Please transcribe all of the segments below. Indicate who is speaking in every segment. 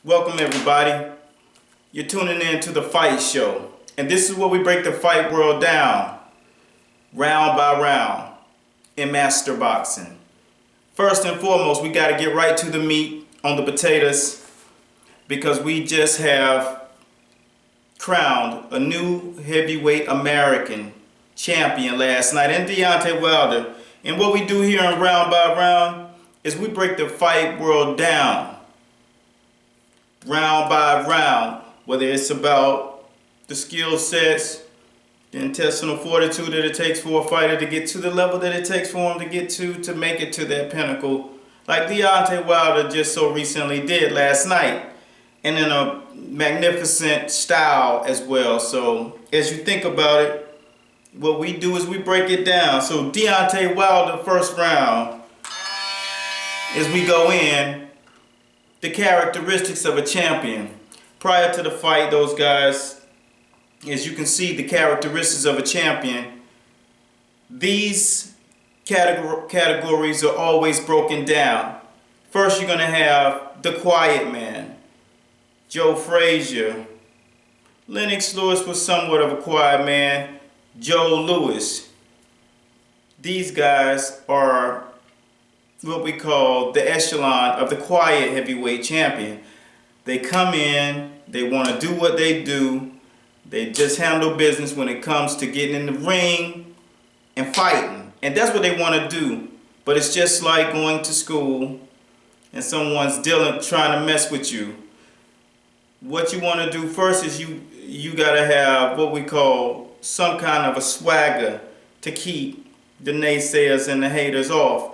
Speaker 1: Welcome everybody. You're tuning in to the Fight Show. And this is where we break the fight world down, round by round, in master boxing. First and foremost, we got to get right to the meat on the potatoes because we just have crowned a new heavyweight American champion last night in Deontay Wilder. And what we do here in round by round is we break the fight world down, round by round, whether it's about the skill sets, the intestinal fortitude that it takes for a fighter to get to the level that it takes for him to get to make it to that pinnacle, like Deontay Wilder just so recently did last night, and in a magnificent style as well. So as you think about it, what we do is we break it down. So Deontay Wilder, first round, as we go in, the characteristics of a champion. Prior to the fight, those guys, as you can see, the characteristics of a champion, these categories are always broken down. First, you're going to have the quiet man, Joe Frazier. Lennox Lewis was somewhat of a quiet man, Joe Louis. These guys are what we call the echelon of the quiet heavyweight champion. They come in, they want to do what they do, they just handle business when it comes to getting in the ring and fighting. And that's what they want to do. But it's just like going to school and someone's trying to mess with you. What you want to do first is you got to have what we call some kind of a swagger to keep the naysayers and the haters off.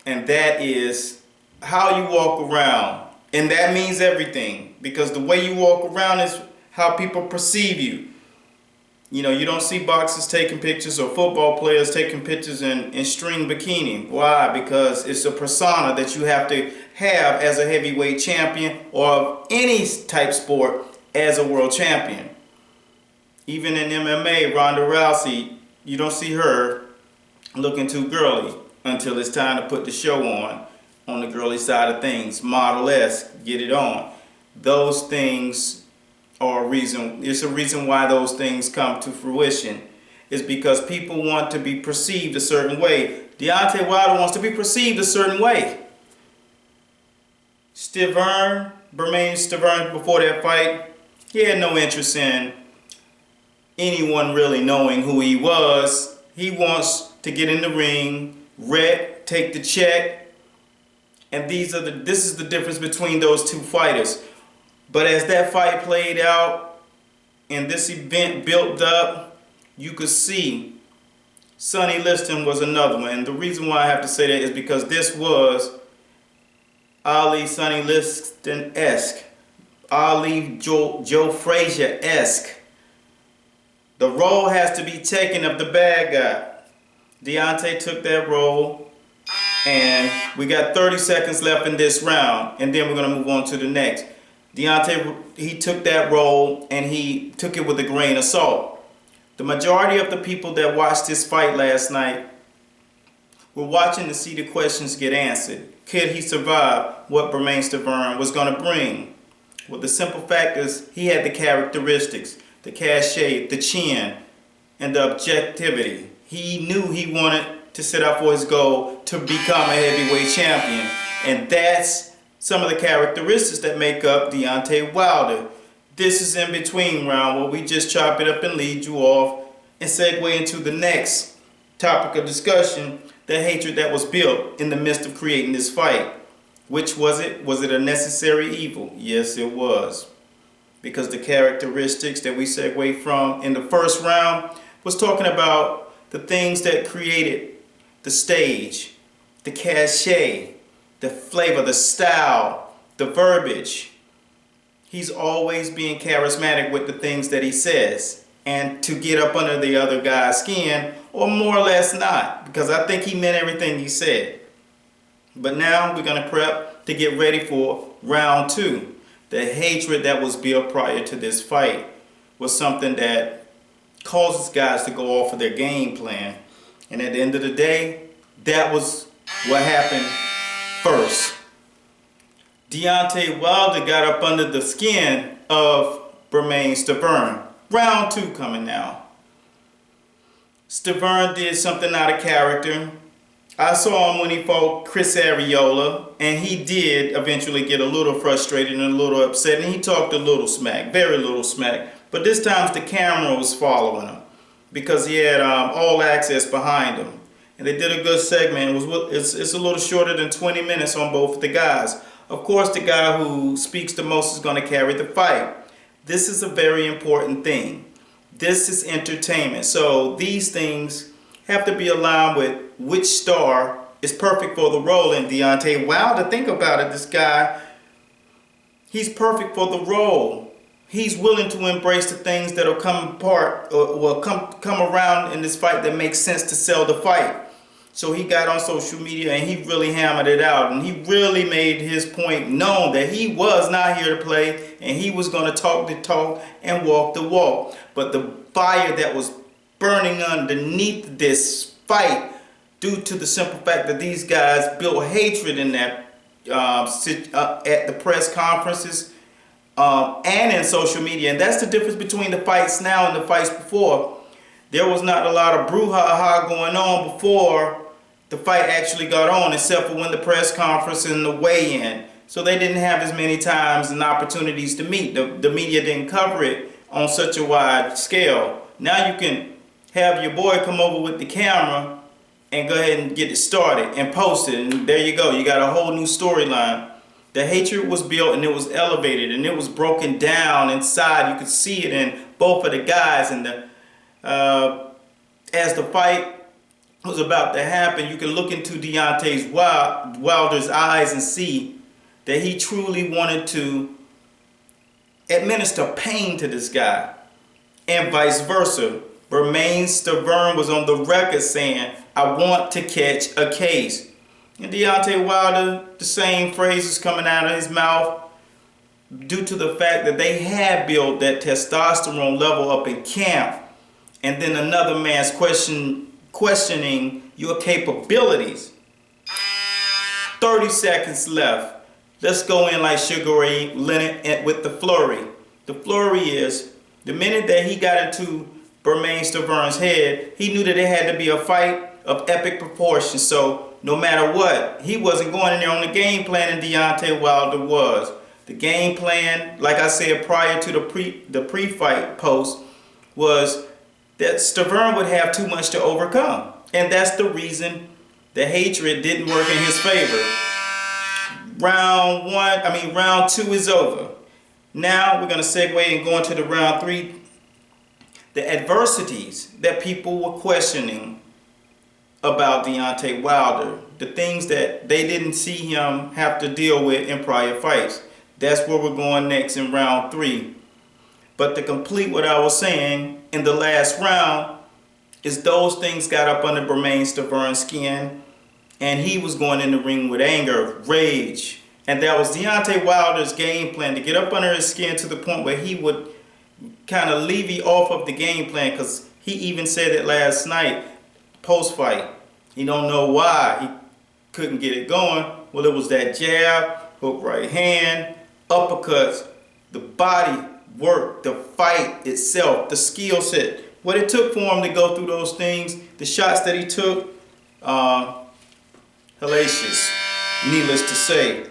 Speaker 1: And that is how you walk around. And that means everything, because the way you walk around is how people perceive you. You know, you don't see boxers taking pictures or football players taking pictures in string bikini. Why? Because it's a persona that you have to have as a heavyweight champion or of any type sport as a world champion. Even in MMA, Ronda Rousey, you don't see her looking too girly until it's time to put the show on the girly side of things, model-esque, get it on. Those things are a reason. It's a reason why those things come to fruition. It's because people want to be perceived a certain way. Deontay Wilder wants to be perceived a certain way. Bermaine Stiverne, before that fight, he had no interest in anyone really knowing who he was. He wants to get in the ring, wreck, take the check, and this is the difference between those two fighters. But as that fight played out and this event built up, you could see Sonny Liston was another one. And the reason why I have to say that is because this was Ali Sonny Liston-esque, Ali Joe Frazier-esque. The role has to be taken of the bad guy. Deontay took that role, and we got 30 seconds left in this round, and then we're going to move on to the next. Deontay, he took that role, and he took it with a grain of salt. The majority of the people that watched this fight last night were watching to see the questions get answered. Could he survive what Bermaine Stiverne was going to bring? Well, the simple fact is he had the characteristics, the cachet, the chin, and the objectivity. He knew he wanted to set out for his goal to become a heavyweight champion. And that's some of the characteristics that make up Deontay Wilder. This is in between round where we just chop it up and lead you off and segue into the next topic of discussion, the hatred that was built in the midst of creating this fight. Which was it? Was it a necessary evil? Yes, it was. Because the characteristics that we segue from in the first round was talking about the things that created the stage, the cachet, the flavor, the style, the verbiage. He's always being charismatic with the things that he says, and to get up under the other guy's skin, or more or less not, because I think he meant everything he said. But now we're going to prep to get ready for round two. The hatred that was built prior to this fight was something that causes guys to go off of their game plan. And at the end of the day, that was what happened first. Deontay Wilder got up under the skin of Bermaine Stiverne. Round 2 coming now. Stiverne did something out of character. I saw him when he fought Chris Arreola, and he did eventually get a little frustrated and a little upset, and he talked a little smack, very little smack. But this time the camera was following him because he had all access behind him. And they did a good segment. It's a little shorter than 20 minutes on both of the guys. Of course, the guy who speaks the most is going to carry the fight. This is a very important thing. This is entertainment. So these things have to be aligned with which star is perfect for the role. And Deontay Wilder, think about it, this guy, he's perfect for the role. He's willing to embrace the things that'll come apart or will come around in this fight that makes sense to sell the fight. So he got on social media and he really hammered it out, and he really made his point known that he was not here to play and he was going to talk the talk and walk the walk. But the fire that was burning underneath this fight, due to the simple fact that these guys built hatred in that at the press conferences and in social media. And that's the difference between the fights now and the fights before. There was not a lot of brouhaha going on before the fight actually got on, except for when the press conference and the weigh-in. So they didn't have as many times and opportunities to meet. The media didn't cover it on such a wide scale. Now you can have your boy come over with the camera and go ahead and get it started and post it, and there you go. You got a whole new storyline. The hatred was built and it was elevated and it was broken down inside. You could see it in both of the guys, and as the fight was about to happen, you can look into Deontay Wilder's eyes and see that he truly wanted to administer pain to this guy, and vice versa. Bermaine Stiverne was on the record saying, "I want to catch a case." And Deontay Wilder, the same phrases coming out of his mouth, due to the fact that they had built that testosterone level up in camp, and then another man's questioning your capabilities. 30 seconds left. Let's go in like Sugar Ray Leonard with the flurry. The flurry is, the minute that he got into Bermaine Stiverne's head, he knew that it had to be a fight of epic proportions. So no matter what, he wasn't going in there on the game plan, and Deontay Wilder was. The game plan, like I said prior to the pre-fight post, was that Stiverne would have too much to overcome. And that's the reason the hatred didn't work in his favor. Round 2 is over. Now we're going to segue and go into the round 3. The adversities that people were questioning about Deontay Wilder, the things that they didn't see him have to deal with in prior fights. That's where we're going next in round 3. But to complete what I was saying in the last round, is those things got up under Bermaine Stiverne's skin, and he was going in the ring with anger, rage. And that was Deontay Wilder's game plan, to get up under his skin to the point where he would kind of levy off of the game plan, because he even said it last night, post-fight. He don't know why he couldn't get it going. Well, it was that jab, hook right hand, uppercuts, the body work, the fight itself, the skill set. What it took for him to go through those things, the shots that he took, hellacious, needless to say.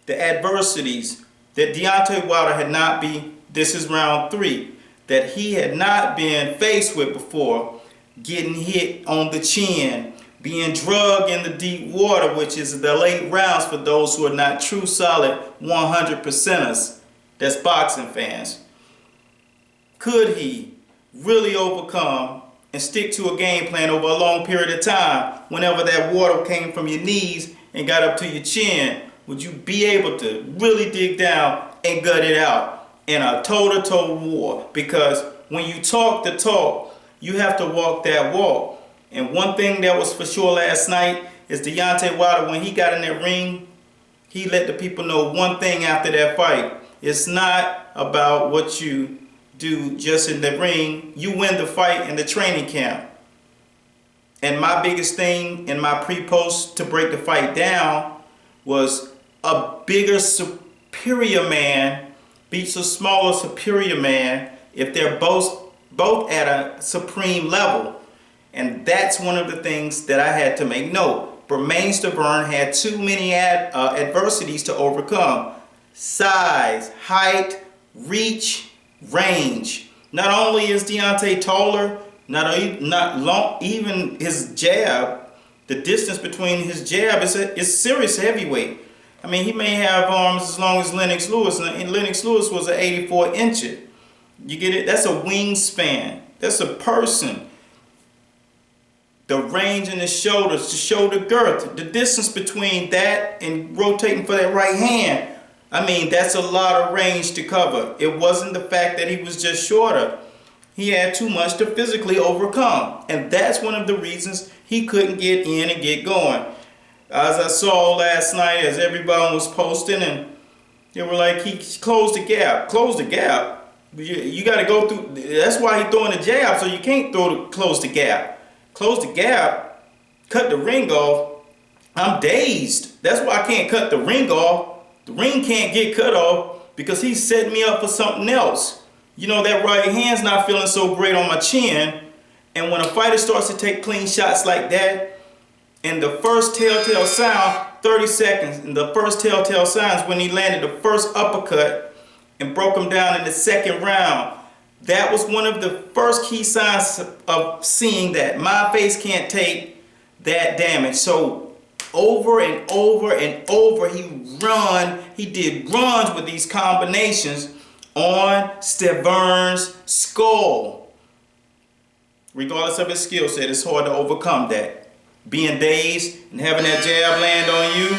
Speaker 1: The adversities that Deontay Wilder had not been, this is round 3, that he had not been faced with before, getting hit on the chin, being drugged in the deep water, which is the late rounds for those who are not true solid 100%ers, that's boxing fans. Could he really overcome and stick to a game plan over a long period of time? Whenever that water came from your knees and got up to your chin, would you be able to really dig down and gut it out in a toe-to-toe war? Because when you talk the talk, you have to walk that walk. And one thing that was for sure last night is Deontay Wilder, when he got in that ring, he let the people know one thing after that fight. It's not about what you do just in the ring. You win the fight in the training camp. And my biggest thing in my pre-post to break the fight down was a bigger superior man beats a smaller superior man if they're both at a supreme level. And that's one of the things that I had to make note. Bermaine Stiverne had too many adversities to overcome. Size, height, reach, range. Not only is Deontay taller, even his jab, the distance between his jab is serious heavyweight. I mean, he may have arms as long as Lennox Lewis, and Lennox Lewis was an 84-incher. You get it? That's a wingspan. That's a person. The range in the shoulders, the shoulder girth, the distance between that and rotating for that right hand. I mean, that's a lot of range to cover. It wasn't the fact that he was just shorter. He had too much to physically overcome. And that's one of the reasons he couldn't get in and get going. As I saw last night, as everybody was posting, and they were like, he closed the gap. Closed the gap? You got to go through. That's why he's throwing the jab, so you can't close the gap. Close the gap, cut the ring off. I'm dazed. That's why I can't cut the ring off. The ring can't get cut off because he's setting me up for something else. You know, that right hand's not feeling so great on my chin. And when a fighter starts to take clean shots like that, and the first telltale sound, 30 seconds, and the first telltale signs when he landed the first uppercut and broke him down in the second round, that was one of the first key signs of seeing that my face can't take that damage. So over and over and over, he did runs with these combinations on Stiverne's skull. Regardless of his skill set, it's hard to overcome that. Being dazed and having that jab land on you,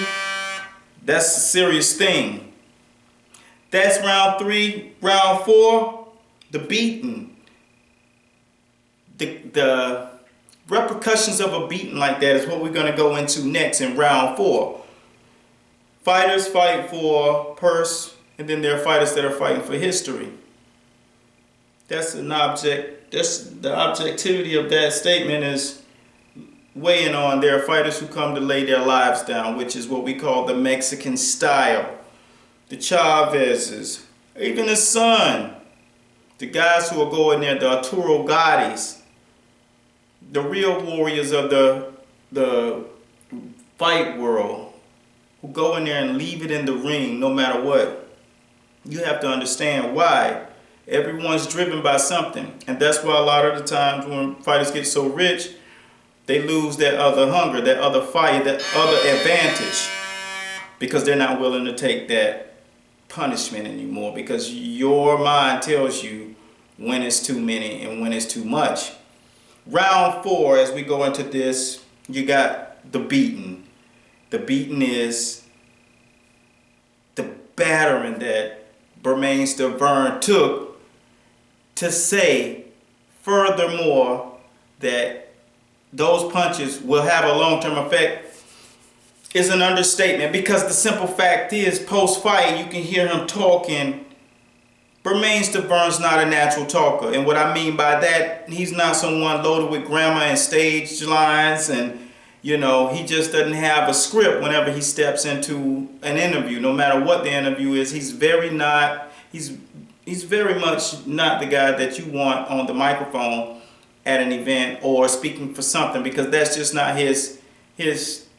Speaker 1: that's a serious thing. That's round 3. Round 4, the beating. The repercussions of a beating like that is what we're going to go into next in round 4. Fighters fight for purse, and then there are fighters that are fighting for history. That's the objectivity of that statement is weighing on. There are fighters who come to lay their lives down, which is what we call the Mexican style. The Chavezes, even the Son, the guys who are going there, the Arturo Gattis, the real warriors of the fight world, who go in there and leave it in the ring no matter what. You have to understand why. Everyone's driven by something. And that's why a lot of the times when fighters get so rich, they lose that other hunger, that other fire, that other advantage. Because they're not willing to take that punishment anymore. Because your mind tells you when it's too many and when it's too much. Round 4, as we go into this, you got the beating. The beating is the battering that Bermaine Stiverne took to say, furthermore, that those punches will have a long-term effect is an understatement, because the simple fact is, post-fight, you can hear him talking. Bermaine Stiverne's not a natural talker, and what I mean by that, he's not someone loaded with grammar and stage lines, and you know, he just doesn't have a script whenever he steps into an interview. No matter what the interview is, he's very much not the guy that you want on the microphone at an event or speaking for something, because that's just not his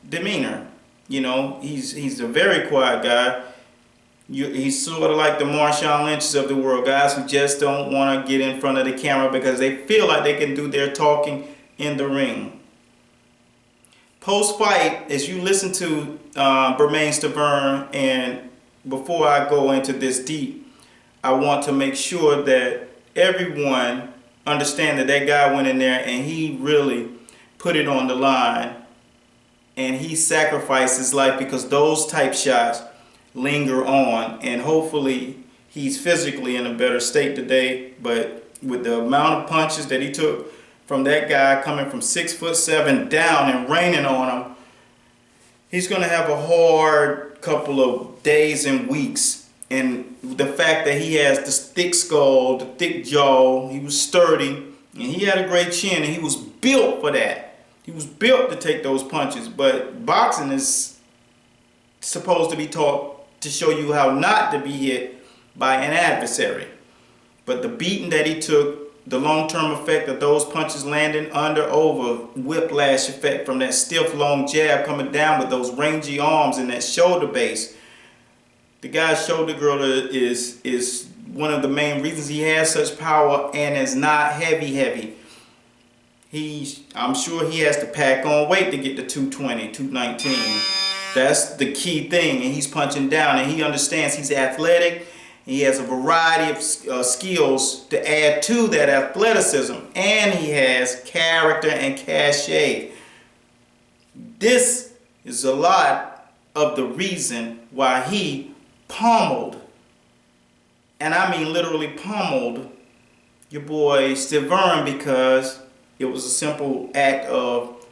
Speaker 1: demeanor. You know, he's a very quiet guy. He's sort of like the Marshawn Lynch's of the world, guys who just don't want to get in front of the camera because they feel like they can do their talking in the ring. Post-fight, as you listen to Bermaine Stiverne, and before I go into this deep, I want to make sure that everyone understand that that guy went in there and he really put it on the line, and he sacrificed his life because those type shots linger on, and hopefully he's physically in a better state today. But with the amount of punches that he took from that guy coming from 6'7" down and raining on him, he's going to have a hard couple of days and weeks. And the fact that he has this thick skull, the thick jaw, he was sturdy, and he had a great chin, and he was built for that. He was built to take those punches. But boxing is supposed to be taught to show you how not to be hit by an adversary. But the beating that he took, the long-term effect of those punches landing under, over, whiplash effect from that stiff, long jab coming down with those rangy arms and that shoulder base. The guy's shoulder girdle is one of the main reasons he has such power and is not heavy. I'm sure he has to pack on weight to get to 220, 219. That's the key thing, and he's punching down, and he understands he's athletic. He has a variety of skills to add to that athleticism, and he has character and cachet. This is a lot of the reason why he pummeled, and I mean literally pummeled, your boy Stiverne, because it was a simple act of,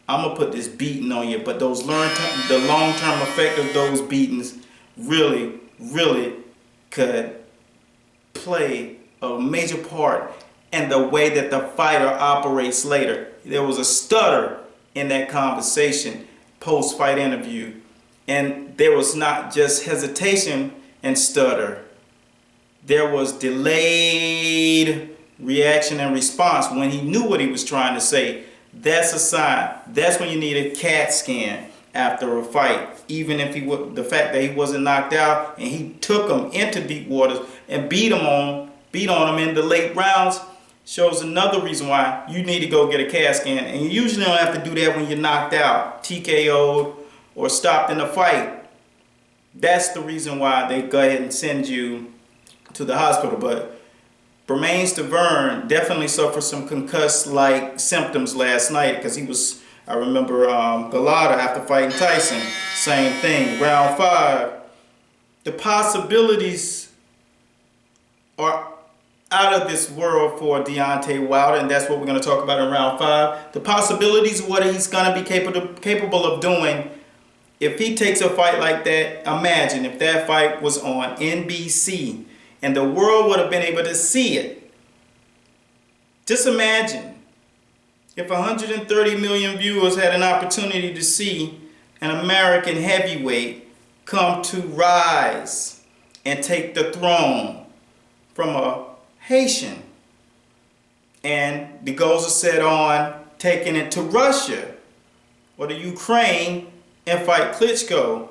Speaker 1: I'm going to put this beating on you. But the long-term effect of those beatings really could play a major part in the way that the fighter operates later. There was a stutter in that conversation, post-fight interview. And there was not just hesitation and stutter. There was delayed reaction and response when he knew what he was trying to say. That's a sign. That's when you need a CAT scan after a fight. Even if the fact that he wasn't knocked out and he took him into deep waters and beat on him in the late rounds, shows another reason why you need to go get a CAT scan. And you usually don't have to do that when you're knocked out, TKO'd, or stopped in a fight. That's the reason why they go ahead and send you to the hospital. But Bermaine Stiverne definitely suffered some concuss-like symptoms last night, because he was, I remember Galata after fighting Tyson, same thing, round 5. The possibilities are out of this world for Deontay Wilder, and that's what we're going to talk about in round 5. The possibilities of what he's going to be capable of doing if he takes a fight like that. Imagine if that fight was on NBC and the world would have been able to see it. Just imagine if 130 million viewers had an opportunity to see an American heavyweight come to rise and take the throne from a Haitian. And the goals are set on taking it to Russia or the Ukraine and fight Klitschko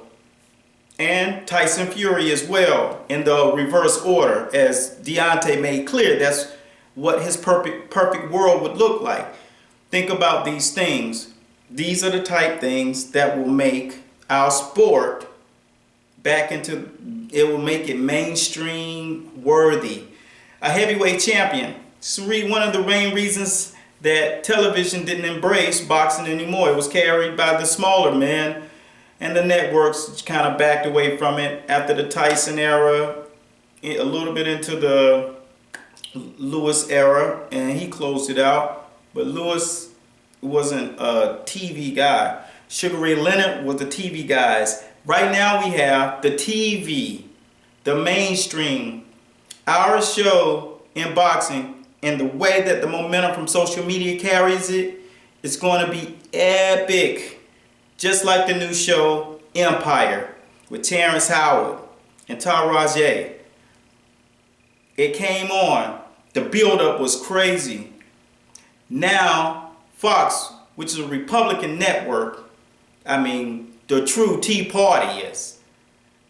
Speaker 1: and Tyson Fury as well, in the reverse order, as Deontay made clear. That's what his perfect world would look like. Think about these things. These are the type things that will make our sport it will make it mainstream worthy. A heavyweight champion. This is one of the main reasons that television didn't embrace boxing anymore. It was carried by the smaller men, and the networks kind of backed away from it after the Tyson era, a little bit into the Lewis era, and he closed it out. But Lewis wasn't a TV guy. Sugar Ray Leonard was the TV guys. Right now we have the TV, the mainstream. Our show in boxing, and the way that the momentum from social media carries it, it's going to be epic. Just like the new show Empire with Terrence Howard and Taraji. It came on. The build-up was crazy. Now Fox, which is a Republican network, I mean the true Tea Party is.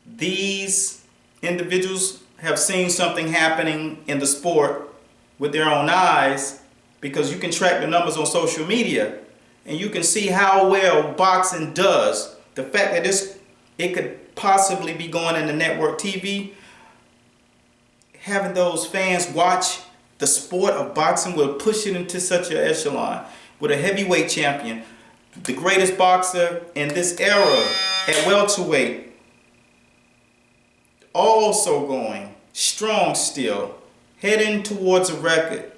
Speaker 1: These individuals have seen something happening in the sport with their own eyes, because you can track the numbers on social media. And you can see how well boxing does. The fact that it could possibly be going into network TV, having those fans watch the sport of boxing will push it into such an echelon. With a heavyweight champion, the greatest boxer in this era at welterweight, also going strong still, heading towards a record.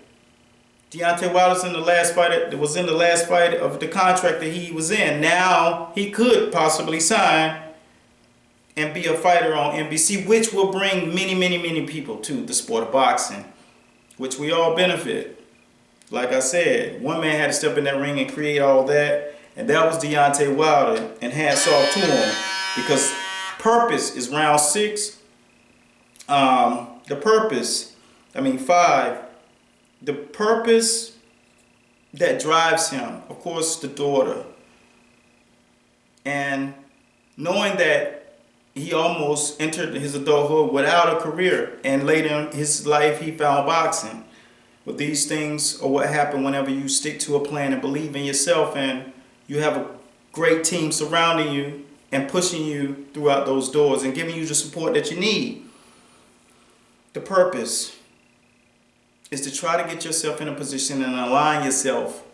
Speaker 1: Deontay Wilder was in the last fight of the contract that he was in. Now he could possibly sign and be a fighter on NBC, which will bring many people to the sport of boxing, which we all benefit. Like I said, one man had to step in that ring and create all that, and that was Deontay Wilder, and hats off to him, because purpose is round 6. The purpose, 5. The purpose that drives him, of course, the daughter. And knowing that he almost entered his adulthood without a career, and later in his life he found boxing. But these things are what happen whenever you stick to a plan and believe in yourself, and you have a great team surrounding you and pushing you throughout those doors and giving you the support that you need. The purpose is to try to get yourself in a position and align yourself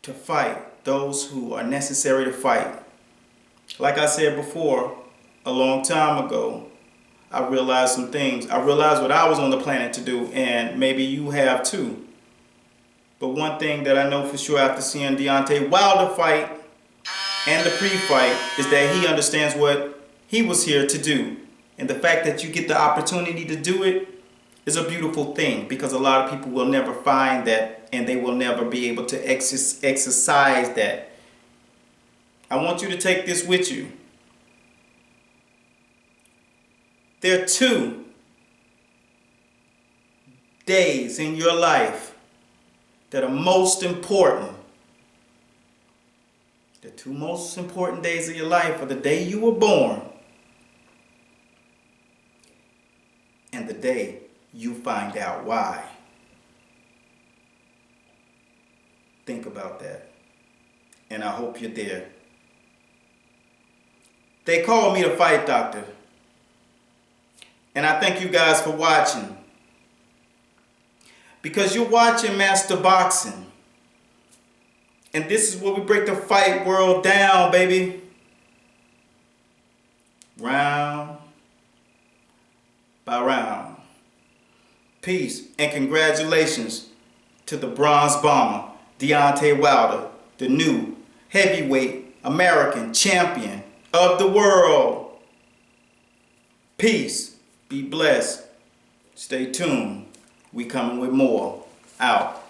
Speaker 1: to fight those who are necessary to fight. Like I said before, a long time ago, I realized some things. I realized what I was on the planet to do, and maybe you have too. But one thing that I know for sure after seeing Deontay Wilder fight and the pre-fight is that he understands what he was here to do. And the fact that you get the opportunity to do it is a beautiful thing, because a lot of people will never find that, and they will never be able to exercise that. I want you to take this with you. There are 2 days in your life that are most important. The 2 most important days of your life are the day you were born and the day you find out why. Think about that. And I hope you're there. They call me the Fight Doctor. And I thank you guys for watching. Because you're watching Master Boxing. And this is where we break the fight world down, baby. Round by round. Peace and congratulations to the bronze bomber, Deontay Wilder, the new heavyweight American champion of the world. Peace. Be blessed. Stay tuned. We coming with more. Out.